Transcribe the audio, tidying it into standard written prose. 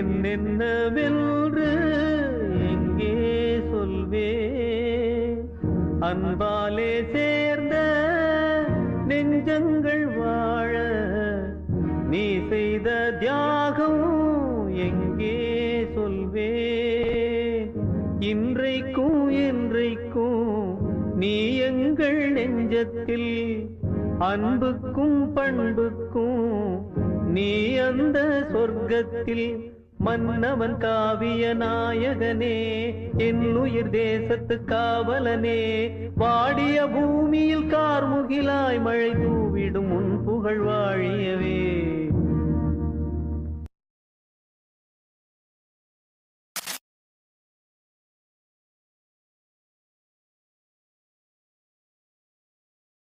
என்னென்னவென்று எங்கே சொல்வே அன்பாலே சேர்ந்த நெஞ்சங்கள் வாழ நீ செய்த தியாகம் எங்கே சொல்வே இன்றைக்கும் என்றைக்கும் நீ எங்கள் நெஞ்சத்தில் அன்புக்கும் பண்புக்கும் நீ அந்த சொர்க்கத்தில் மன்னவன் காவிய நாயகனே என் உயிர் தேசத்து காவலனே வாடிய பூமியில் கார்முகிலாய் மழை தூவிடும் உன் புகழ் வாழியவே